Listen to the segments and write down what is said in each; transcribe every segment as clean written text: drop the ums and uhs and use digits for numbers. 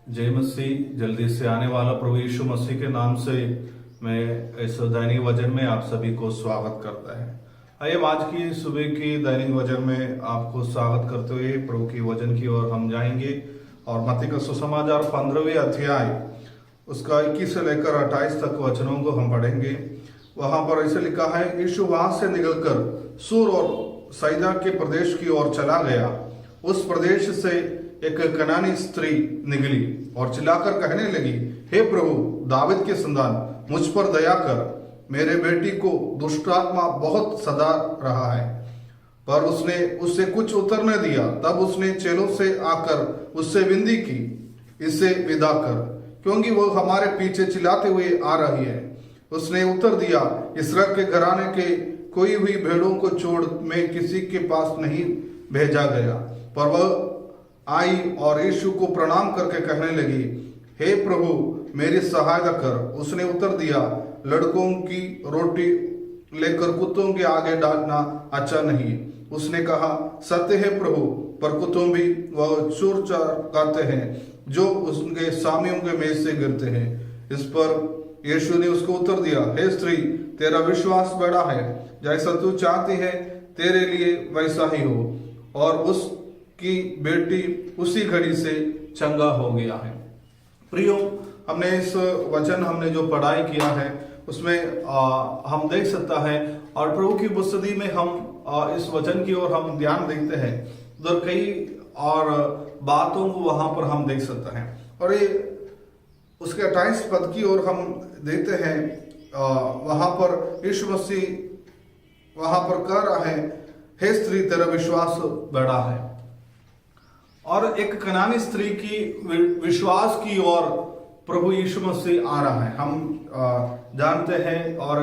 जय मसीह। जल्दी से आने वाला प्रभु यीशु मसीह के नाम से मैं इस दैनिक वचन में आप सभी को स्वागत करता है। आइए आज की सुबह की दैनिक वचन में आपको स्वागत करते हुए प्रभु की वचन की ओर हम जाएंगे और मत्ती का सुसमाचार 15वें अध्याय उसका 21 से लेकर 28 तक वचनों को हम पढ़ेंगे। वहां पर ऐसे लिखा है, यीशु वहां से निकलकर सूर और सैदा के प्रदेश की ओर चला गया। उस प्रदेश से एक कनानी स्त्री निकली और चिल्लाकर कहने लगी, हे प्रभु दाविद के संतान, मुझ पर दया कर, मेरे बेटी को दुष्टात्मा बहुत सदा रहा है। पर उसने उससे कुछ उत्तर न दिया। तब उसने चेलों से आकर उससे विनती की, इसे विदा कर, क्योंकि वह हमारे पीछे चिल्लाते हुए आ रही है। उसने उत्तर दिया, इस्राएल के घराने के कोई हुई भेड़ों को छोड़ मैं किसी के पास नहीं भेजा गया। पर वह आई और यीशु को प्रणाम करके कहने लगी, हे प्रभु मेरी सहायता कर। उसने उत्तर दिया, लड़कों की रोटी लेकर कुत्तों के आगे डालना अच्छा नहीं। उसने कहा, सत्य है प्रभु, पर कुत्तों भी वह चूर करते हैं जो उसके स्वामियों के मेज से गिरते हैं। इस पर यीशु ने उसको उत्तर दिया, हे स्त्री, तेरा विश्वास बड़ा है, जैसा तू चाहती है तेरे लिए वैसा ही हो। और उसकी बेटी उसी घड़ी से चंगा हो गया है। प्रियो, हमने इस वचन हमने जो पढ़ाई किया है उसमें हम देख सकता है और प्रभु की उपस्थिति में हम इस वचन की ओर हम ध्यान देते हैं तो कई और बातों को वहां पर हम देख सकते हैं। और ये उसके 28 पद की ओर हम देखते हैं, वहां पर यीशु मसीह वहां पर कह रहा है, हे स्त्री तेरा विश्वास बड़ा है। और एक कनानी स्त्री की विश्वास की ओर प्रभु यीशु मसीह आ रहा है। हम जानते हैं और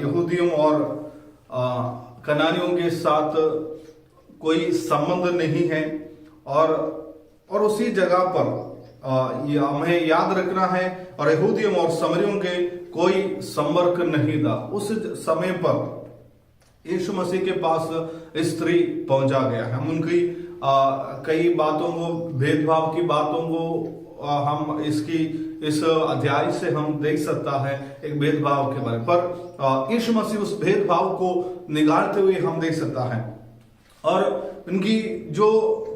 यहूदियों और कनानियों के साथ कोई संबंध नहीं है और उसी जगह पर ये हमें याद रखना है, और यहूदियों और समरियों के कोई संपर्क नहीं था। उस समय पर यीशु मसीह के पास स्त्री पहुंचा गया है। हम उनकी कई बातों को, भेदभाव की बातों को हम इस अध्याय से हम देख सकता है एक भेदभाव के बारे में। पर यीशु मसीह उस भेदभाव को निकालते हुए हम देख सकता है और उनकी जो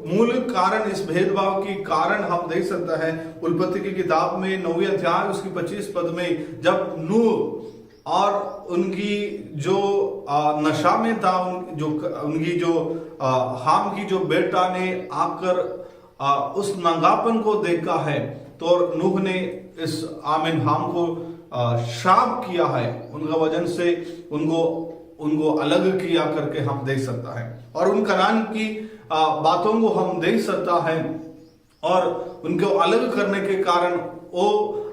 मूल कारण, इस भेदभाव की कारण हम देख सकता है उत्पत्ति की किताब में 9वें अध्याय उसकी 25 पद में, जब नूह और उनकी जो नशा में था, उनकी जो हाम की जो बेटा ने आकर उस नंगापन को देखा है तो नूह ने इस आमिन हाम को श्राप किया है, उनका वजन से उनको अलग किया करके हम देख सकता है। और उन कनान की बातों को हम देख सकता है और उनको अलग करने के कारण वो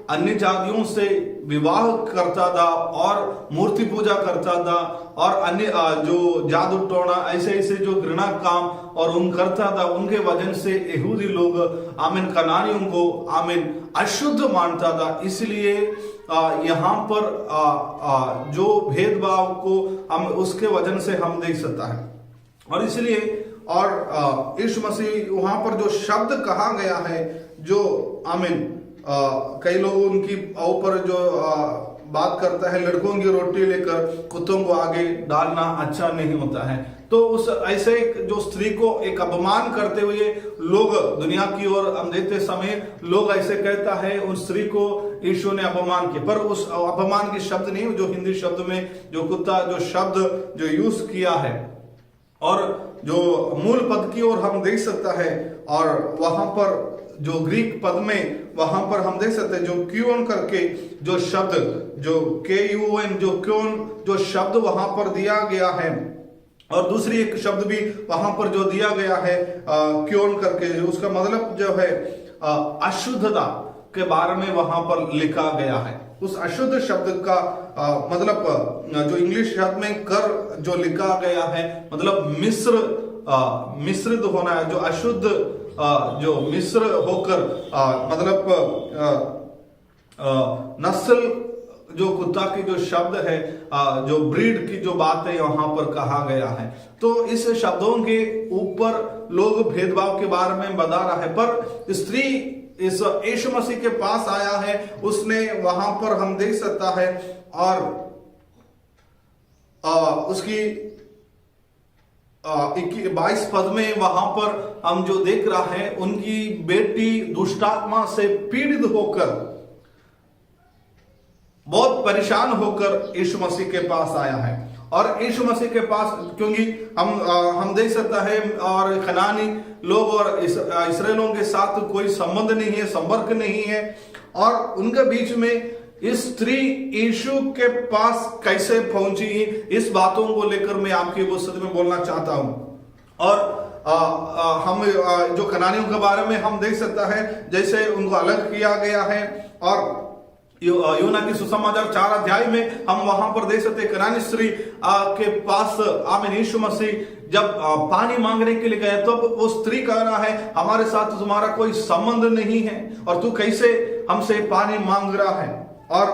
अन्य जातियों से विवाह करता था और मूर्ति पूजा करता था और अन्य जो जादू टोना ऐसे जो घृणा काम और उन करता था। उनके वजन से यहूदी लोग आमिन कनानियों को आमिन अशुद्ध मानता था। इसलिए यहाँ पर जो भेदभाव को हम उसके वजन से हम देख सकता है। और इसलिए और यीशु मसीह वहां पर जो शब्द कहा गया है, जो आमिन कई लोग उनकी ऊपर जो बात करता है, लड़कों की रोटी लेकर कुत्तों को आगे डालना अच्छा नहीं होता है। तो उस ऐसे जो स्त्री को एक अपमान करते हुए लोग दुनिया की ओर हम देखते समय लोग ऐसे कहता है उन स्त्री को यीशु ने अपमान किया। पर उस अपमान की शब्द नहीं, जो हिंदी शब्द में जो कुत्ता जो शब्द जो यूज किया है और जो मूल पद की ओर हम देख सकता है, और वहां पर जो ग्रीक पद में वहां पर हम देख सकते हैं जो क्यून करके जो शब्द, जो KUN जो क्यून जो शब्द वहां पर दिया गया है, और दूसरी एक शब्द भी वहां पर जो दिया गया है क्यून करके, उसका मतलब जो है अशुद्धता के बारे में वहां पर लिखा गया है। उस अशुद्ध शब्द का मतलब जो इंग्लिश शब्द में कर जो लिखा गया है, मतलब मिश्रित होना है, जो अशुद्ध जो मिश्र होकर मतलब नस्ल जो कुत्ता की जो शब्द है, जो ब्रीड की जो बात है वहां पर कहा गया है। तो इस शब्दों के ऊपर लोग भेदभाव के बारे में बता रहा है। पर स्त्री इस यीशु मसीह के पास आया है, उसने वहां पर हम देख सकता है, और उसकी 22 पद में वहां पर हम जो देख रहा है, उनकी बेटी दुष्टात्मा से पीड़ित होकर, बहुत परेशान होकर यीशु मसीह के पास आया है। और यीशु मसीह के पास, क्योंकि हम देख सकता है, और कनानी लोग और इस्राएलियों के साथ कोई संबंध नहीं है, संपर्क नहीं है, और उनके बीच में इस स्त्री यीशु के पास कैसे पहुंची, इस बातों को लेकर मैं आपकी उपस्थिति में बोलना चाहता हूं। और हम जो कनानियों के बारे में हम देख सकता है, जैसे उनको अलग किया गया है, और यूना की सुसमाचार 4 अध्याय में हम वहां पर देख सकते हैं, कनानी स्त्री के पास आमीन यीशु मसीह जब पानी मांगने के लिए गए, तो वो स्त्री कह रहा है, हमारे साथ तुम्हारा कोई संबंध नहीं है और तू कैसे हमसे पानी मांग रहा है। और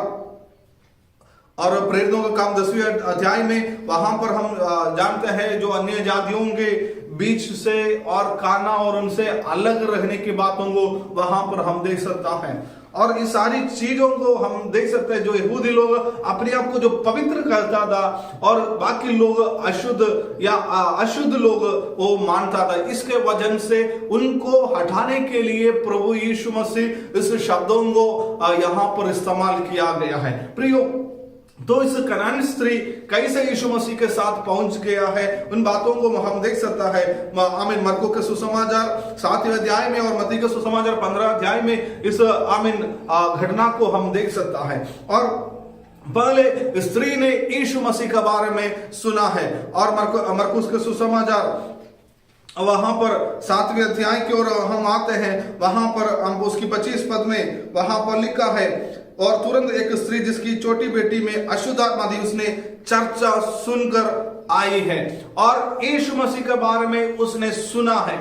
प्रेरितों का काम 10वें अध्याय में वहां पर हम जानते हैं, जो अन्य जातियों के बीच से और खाना और उनसे अलग रहने की बातों को वहां पर हम देख सकता है। और इस सारी चीजों को हम देख सकते हैं, जो यहूदी लोग अपने आप को जो पवित्र करता था और बाकी लोग अशुद्ध या अशुद्ध लोग वो मानता था, इसके वजह से उनको हटाने के लिए प्रभु यीशु मसीह इस शब्दों को यहाँ पर इस्तेमाल किया गया है। प्रियो, तो इस कनानी स्त्री कैसे यीशु मसीह के साथ पहुंच गया है, उन बातों को हम देख सकता है। आमीन मरको के सुसमाचार 7वें अध्याय में और मत्ती के सुसमाचार 15 अध्याय में इस आमीन घटना को हम देख सकता है। और पहले स्त्री ने यीशु मसीह के बारे में सुना है, और मरकुस के सुसमाचार वहां पर 7वें अध्याय की ओर हम आते हैं, वहां पर हम उसकी 25 पद में वहां पर लिखा है, और तुरंत एक स्त्री जिसकी छोटी बेटी में अशुद्ध आत्मा थी, उसने चर्चा सुनकर आई है, और यीशु मसीह के बारे में उसने सुना है।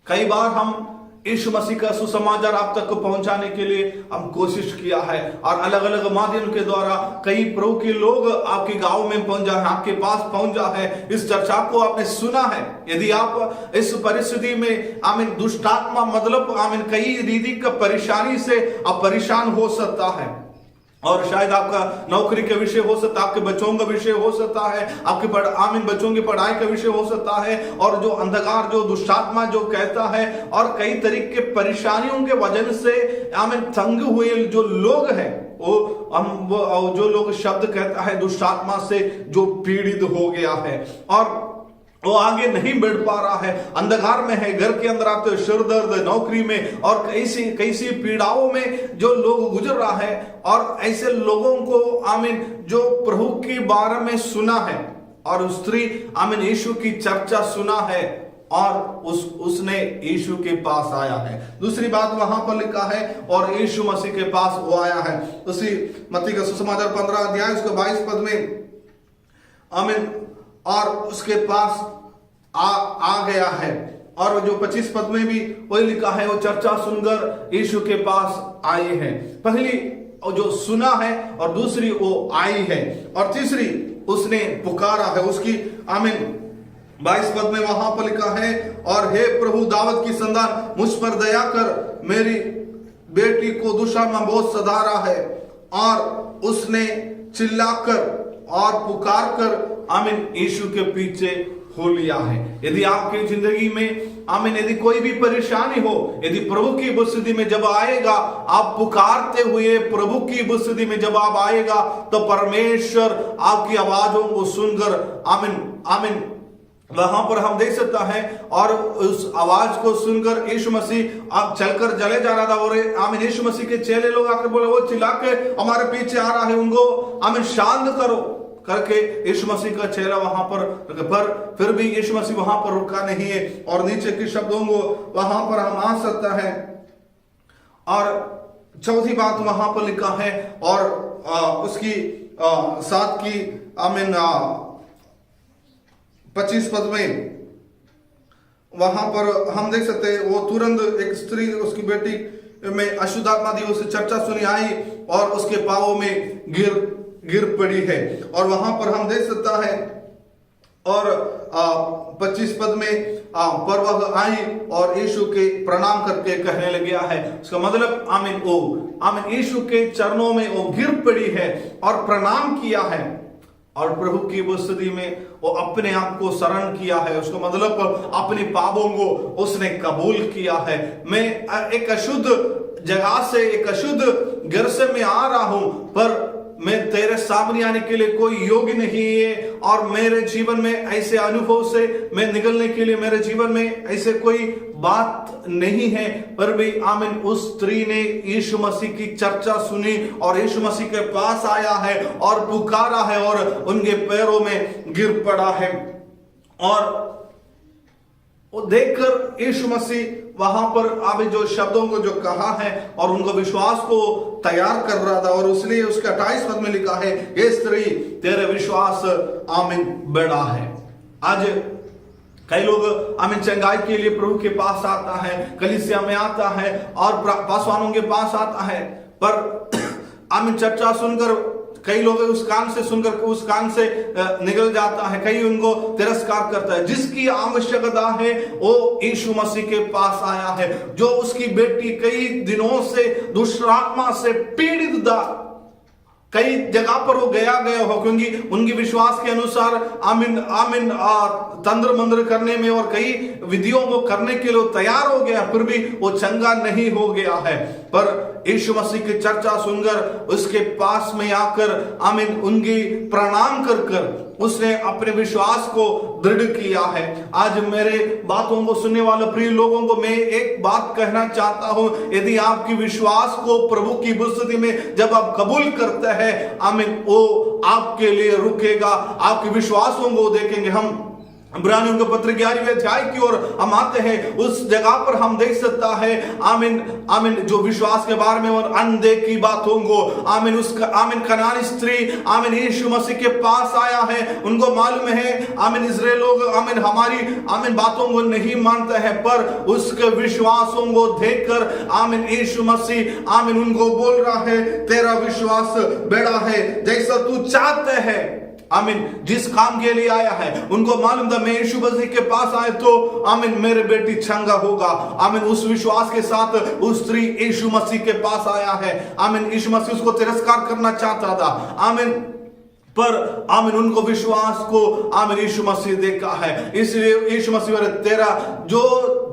कई बार हम यीशु मसीह का सुसमाचार आप तक पहुंचाने के लिए हम कोशिश किया है, और अलग अलग माध्यम के द्वारा कई प्रभु के लोग आपके गांव में पहुंच जाए, आपके पास पहुंच जाए है, इस चर्चा को आपने सुना है। यदि आप इस परिस्थिति में आमीन दुष्टात्मा मतलब आमीन कई रीति का परेशानी से आप परेशान हो सकता है, और शायद आपका नौकरी का विषय हो सकता है, आपके बच्चों का विषय हो सकता है, आपके आमीन बच्चों की पढ़ाई का विषय हो सकता है, और जो अंधकार जो दुष्टात्मा जो कहता है, और कई तरीके के परेशानियों के वजह से आमीन तंग हुए जो लोग हैं, वो जो लोग शब्द कहता है दुष्टात्मा से जो पीड़ित हो गया है, और वो आगे नहीं बढ़ पा रहा है, अंधकार में है, घर के अंदर आते सिर दर्द, नौकरी में और कैसी पीड़ाओं में जो लोग गुजर रहा है, और ऐसे लोगों को आमीन जो प्रभु के बारे में सुना है, और स्त्री आमीन यीशु की चर्चा सुना है, और उसने यीशु के पास आया है। दूसरी बात वहां पर लिखा है, और यीशु मसीह के पास वो आया है। उसी मत्ती का सुसमाचार 15 अध्याय उसके 22 पद में आमीन, और उसके पास आ गया है, और जो 25 पद में भी वही लिखा है, वो चर्चा सुनकर यीशु के पास आए हैं। पहली जो सुना है, और दूसरी वो आई है, और तीसरी उसने पुकारा है। उसकी आमीन 22 पद में वहां पर लिखा है, और हे प्रभु दावत की संतान मुझ पर दया कर, मेरी बेटी को दुष्टात्मा बहुत सता रहा है। और उसने चिल्लाकर और पुकार कर आमीन यीशु के पीछे हो लिया है। यदि आपकी जिंदगी में आमीन यदि कोई भी परेशानी हो, यदि प्रभु की उपस्थिति में जब आएगा, आप पुकारते हुए प्रभु की उपस्थिति में जब आप आएगा, तो परमेश्वर आपकी आवाजों को सुनकर आमीन आमीन वहां पर हम देख सकता है, और उस आवाज को सुनकर यीशु मसीह आप चलकर चले जा रहा था, और आमीन यीशु मसीह के चेले लोग आकर बोले, वो चिल्ला के हमारे पीछे आ रहा है, उनको आमीन शांत करो करके यीशु मसीह का चेहरा वहां पर फिर भी यीशु मसीह वहां पर रुका नहीं है, और नीचे के शब्दों को वहां पर हम आ सकता है। और चौथी बात वहां पर लिखा है, और उसकी 7 की आमीन 25 पद में वहां पर हम देख सकते हैं, वो तुरंत एक स्त्री उसकी बेटी में अशुद्ध आत्मा थी, उसे चर्चा सुनी आई, और उसके पांवों में गिर पड़ी है। और वहां पर हम देख सकता है, और 25 पद में पर वह आई और यीशु के प्रणाम करके कहने लग गया है। उसका मतलब आमीन यीशु के चरणों में वो गिर पड़ी है और प्रणाम किया है और प्रभु की उपस्थिति में वो अपने आप को शरण किया है। उसका मतलब अपने पापों को उसने कबूल किया है। मैं एक अशुद्ध जगह से, एक अशुद्ध घर से मैं आ रहा हूं, पर मैं तेरे सामने आने के लिए कोई योग्य नहीं है और मेरे जीवन में ऐसे अनुभव से मैं निकलने के लिए मेरे जीवन में ऐसे कोई बात नहीं है। पर भी आमीन उस स्त्री ने यीशु मसीह की चर्चा सुनी और यीशु मसीह के पास आया है और पुकारा है और उनके पैरों में गिर पड़ा है। और वो देखकर यीशु मसीह वहां पर अभी जो शब्दों को जो कहा है और उनको विश्वास को तैयार कर रहा था, और इसलिए उसका 28 पद में लिखा है, ये स्त्री तेरे विश्वास आमीन बड़ा है। आज कई लोग आमीन चंगाई के लिए प्रभु के पास आता है, कलीसिया में आता है और पासवानों के पास आता है, पर आमीन चर्चा सुनकर कई लोग उस कान से सुनकर उस कान से निकल जाता है, कई उनको तिरस्कार करता है। जिसकी आवश्यकता है वो यीशु मसीह के पास आया है। जो उसकी बेटी कई दिनों से दुष्टात्मा से पीड़ित था, कई जगह पर वो गया हो, क्योंकि उनकी विश्वास के अनुसार आमीन तंत्र मंत्र करने में और कई विधियों को करने के लिए तैयार हो गया, फिर भी वो चंगा नहीं हो गया है। पर यीशु मसीह की चर्चा सुनकर उसके पास में आकर आमीन उनकी प्रणाम कर उसने अपने विश्वास को दृढ़ किया है। आज मेरे बातों को सुनने वाले प्रिय लोगों को मैं एक बात कहना चाहता हूं, यदि आपकी विश्वास को प्रभु की उपस्थिति में जब आप कबूल करते हैं, आमीन वो आपके लिए रुकेगा। आपके विश्वासों को देखेंगे। हम इब्रानियों के पत्र 11वें अध्याय की ओर हम आते हैं, उस जगह पर हम देख सकता है आमीन जो विश्वास के बारे में और अनदेखी बातों को आमीन कनानी स्त्री आमीन यीशु मसीह के पास आया है। उनको मालूम है आमीन इस्राएल लोग आमीन हमारी आमीन बातों को नहीं मानते हैं, पर उसके विश्वासों को देखकर आमीन यीशु मसीह आमीन उनको बोल रहा है, तेरा विश्वास बड़ा है, जैसा तू चाहते हैं। आमीन जिस काम के लिए आया है उनको मालूम था, मैं यीशु मसीह के पास आए तो आमीन मेरे बेटी चंगा होगा। आमीन उस विश्वास के साथ उस स्त्री यीशु मसीह के पास आया है। आमीन यीशु मसीह उसको तिरस्कार करना चाहता था, आमीन पर आमीन उनको विश्वास को आमीन यीशु मसीह देखा है। इसलिए यीशु मसीह तेरा जो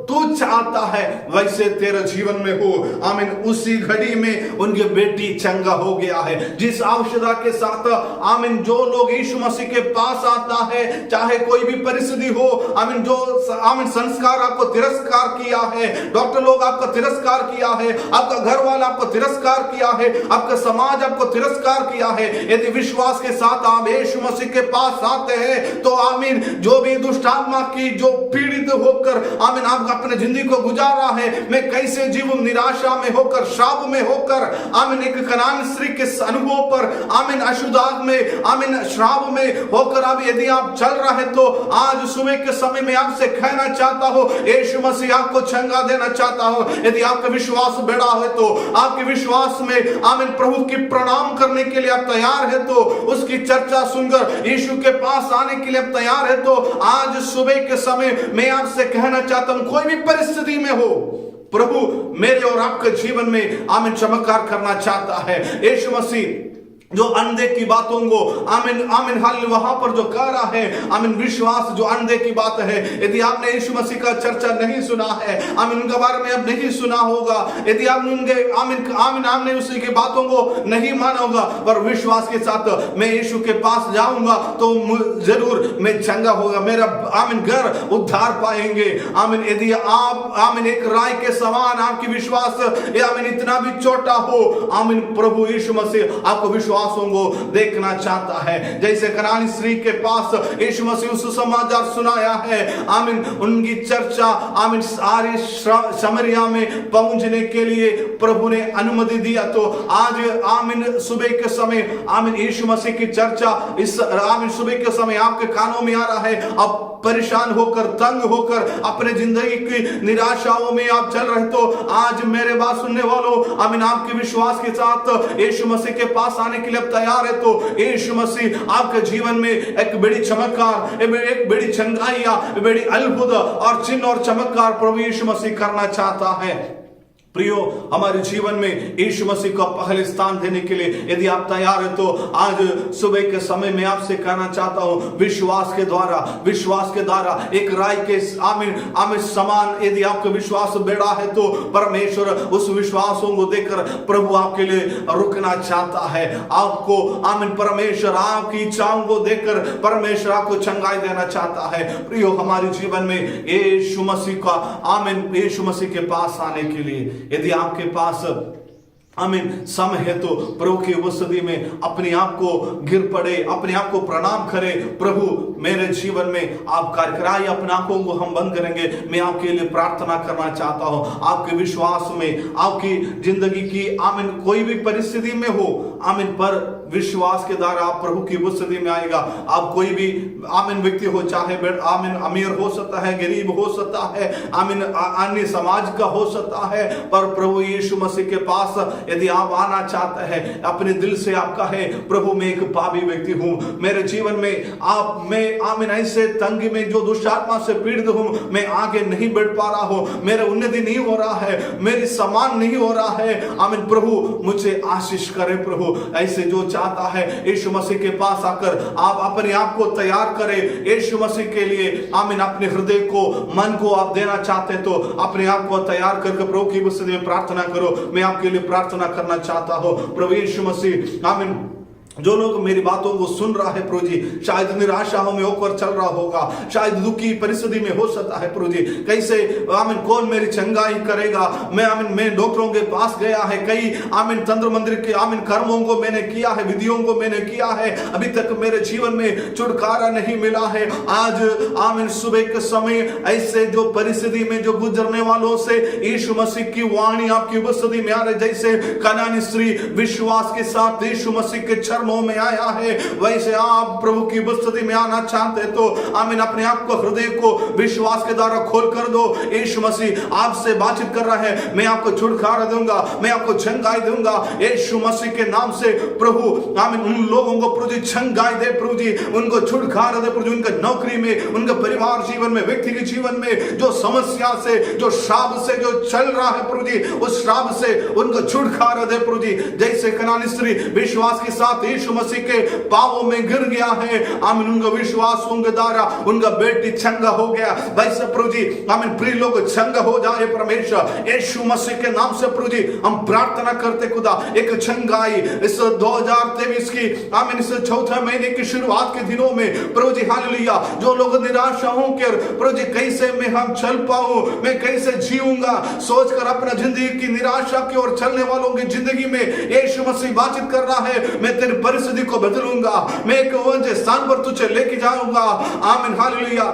तू चाहता है वैसे तेरा जीवन में हो। आमीन उसी घड़ी में उनके बेटी चंगा हो गया है। जिस आवश्यकता के साथ आमीन जो लोग यीशु मसीह के पास आता है, चाहे कोई भी परिस्थिति हो, आमीन जो आमीन संस्कार आपको तिरस्कार किया है, डॉक्टर लोग आपका तिरस्कार किया है, आपका घर वाला आपको तिरस्कार किया है, आपका समाज आपको तिरस्कार किया है, यदि विश्वास के साथ आप यीशु मसीह के पास आते हैं तो आमीन जो भी दुष्ट आत्मा की जो पीड़ित होकर आमीन आप अपने जिंदगी को गुजारा है, मैं कैसे जीवन निराशा में होकर, श्राप में होकर, आमीन एक कनान स्त्री के अनुभव पर आमीन अशुद्ध में आमीन श्राप में होकर अब यदि आप चल रहे हैं तो आज सुबह के समय में आपसे कहना चाहता हूं, यीशु मसीह आपको चंगा देना चाहता हूं। यदि आपका विश्वास बड़ा है तो आपके विश्वास में आमीन प्रभु की प्रणाम करने के लिए आप तैयार है तो उसकी चर्चा सुनकर यीशु के पास आने के लिए आप तैयार है तो आज सुबह के समय मैं आपसे कहना चाहता हूं, कोई भी परिस्थिति में हो, प्रभु मेरे और आपके जीवन में आमीन चमत्कार करना चाहता है। यीशु मसीह जो अनदेखी बातों को आमीन आमीन हाल वहां पर जो कह रहा है, आमीन विश्वास जो अनदेखी बात है। यदि आपने यीशु मसीह का चर्चा नहीं सुना है, आमीन उनके बारे में अब नहीं सुना होगा, यदि आपने उनके आमीन आमीन आपने उसी की बातों को नहीं माना होगा, पर विश्वास के साथ मैं यीशु के पास जाऊंगा तो जरूर मैं चंगा होगा, मेरा आमीन घर उद्धार पाएंगे। आमीन यदि आप आमीन एक राय के समान आपकी विश्वास आमीन इतना भी छोटा हो, आमीन प्रभु यीशु मसीह आपको विश्वासों को देखना चाहता है। जैसे कनानी स्त्री के पास यीशु मसीह सुसमाचार सुनाया है, आमीन उनकी चर्चा आमीन सारी समरिया में पहुंचने के लिए प्रभु ने अनुमति दिया, तो आज आमीन सुबह के समय आमीन यीशु मसीह की चर्चा इस आमीन सुबह के समय आपके कानों में आ रहा है। अब परेशान होकर, तंग होकर, अपने जिंदगी की निराशाओं में आप चल रहे तो आज मेरे बात सुनने वालों, आमीन, आपके विश्वास के साथ यीशु मसीह के पास आने के लिए तैयार है तो यीशु मसीह आपके जीवन में एक बड़ी चमत्कार, एक बड़ी चंगाइया, बड़ी अद्भुत और चिन्ह और चमत्कार प्रभु यीशु मसीह करना चाहता है। प्रियो, हमारे जीवन में यीशु मसीह को पहले स्थान देने के लिए यदि आप तैयार हैं तो आज सुबह के समय में आपसे कहना चाहता हूं, विश्वास के द्वारा एक राय के आमीन समान यदि आपका विश्वास बेड़ा है तो परमेश्वर उस विश्वासों को देकर प्रभु आपके लिए रुकना चाहता है। आपको आमीन परमेश्वर आपकी इच्छाओं को देकर परमेश्वर आपको चंगाई देना चाहता है। प्रियो, हमारे जीवन में यीशु मसीह का आमीन यीशु मसीह के पास आने के लिए यदि आपके पास आमीन समय है तो प्रभु की उपस्थिति में अपने आप को गिर पड़े, अपने आप को प्रणाम करे, प्रभु मेरे जीवन में आप कार्य कराइए। अपने आंखों को हम बंद करेंगे, मैं आपके लिए प्रार्थना करना चाहता हूं। आपके विश्वास में, आपकी जिंदगी की आमीन कोई भी परिस्थिति में हो, आमीन पर विश्वास के द्वारा आप प्रभु की उपस्थिति में आएगा। आप कोई भी आमीन व्यक्ति हो, चाहे आमीन अमीर हो सकता है, गरीब हो सकता है, आमीन अन्य समाज का हो सकता है, पर प्रभु यीशु मसीह के पास यदि आप आना चाहते हैं, अपने दिल से आपका है, प्रभु मैं एक पापी व्यक्ति हूं, मेरे जीवन में मैं आमीन ऐसे तंगी में जो दुष्टात्मा से पीड़ित हूं, मैं आगे नहीं बढ़ पा रहा हूं, मेरा उन्नति नहीं हो रहा है, मेरी सम्मान नहीं हो रहा है, आमीन प्रभु मुझे आशीष करे। प्रभु ऐसे जो चाहता है यीशु मसीह के पास आकर आप अपने आप को तैयार करें यीशु मसीह के लिए, आमीन अपने हृदय को, मन को आप देना चाहते हैं तो अपने आप को तैयार करके प्रभु की उपस्थिति में प्रार्थना करो। मैं आपके लिए प्रार्थना करना चाहता हूं। प्रभु यीशु मसीह, आमीन जो लोग मेरी बातों को सुन रहा है प्रभु जी, शायद निराशाओं में होकर चल रहा होगा, शायद दुखी परिस्थिति में हो सकता है प्रभु जी, कैसे आमीन कौन मेरी चंगाई करेगा, मैं डॉक्टरों के पास गया है, कई आमीन तंत्र मंदिर के आमीन कर्मों को मैंने किया है, विधियों को मैंने किया है, अभी तक मेरे जीवन में छुटकारा नहीं मिला है। आज आमीन सुबह के समय ऐसे जो परिस्थिति में जो गुजरने वालों से यीशु मसीह की वाणी आपकी उपस्थिति में आ रही, जैसे कनानी स्त्री विश्वास के साथ यीशु मसीह के में आया है, वैसे आप प्रभु की उपस्थिति में आना चाहते तो आमीन अपने आप को, हृदय को विश्वास के द्वारा खोल कर दो। यीशु मसीह आपसे बातचीत कर रहा है, मैं आपको छुटकारा दूंगा, मैं आपको चंगाई दूंगा यीशु मसीह के नाम से। प्रभु आमीन उन लोगों को प्रभु जी चंगाई दे, प्रभु जी उनको छुटकारा दे, प्रभु उनके नौकरी में, उनके परिवार जीवन में, व्यक्तिगत जीवन में जो समस्या से, जो श्राप से जो चल रहा है प्रभु जी, उस श्राप से उनको छुटकारा दे प्रभु जी। जैसे कनानी स्त्री विश्वास के साथ यीशु मसीह के पावों में गिर गया है, आमीन उनका विश्वास उनके द्वारा उनका बेटी चंगा हो गया, वैसे प्रभु जी आमीन प्रिय लोग चंगा हो जाए परमेश्वर यीशु मसीह के नाम से। प्रभु जी हम प्रार्थना करते खुदा एक चंगाई इस 2023 की आमीन इस चौथे महीने की शुरुआत के दिनों में प्रभु जी हालेलुया, जो लोग निराशा होकर प्रभु जी कैसे मैं हम चल पाऊं, मैं कैसे जीऊंगा सोचकर अपना जिंदगी की निराशा की ओर चलने वालों की जिंदगी में यीशु मसीह बातचीत कर रहा है, मैं तेरी परिस्थिति को बदलूंगा, मैं एक ऊंचे स्थान पर तुझे लेके जाऊंगा। आमीन हालेलुया।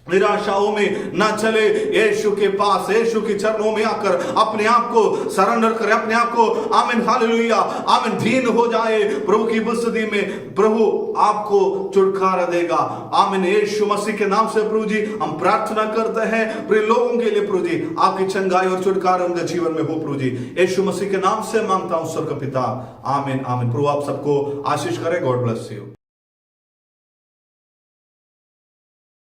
निराशाओं में ना चले, यीशु के पास, यीशु के चरणों में आकर अपने आप को सरेंडर करे, अपने आप को आमीन हालेलुया आमीन दीन हो जाए प्रभु की उपस्थिति में, प्रभु आपको छुटकारा देगा। आमीन यीशु मसीह के नाम से प्रभु जी हम प्रार्थना करते हैं प्रिय लोगों के लिए, प्रभु जी आपकी चंगाई और छुटकारा उनके जीवन में हो प्रभु जी, यीशु मसीह के नाम से मांगता हूं स्वर्ग पिता, आमीन आमीन। प्रभु आप सबको आशीष करे। God bless you.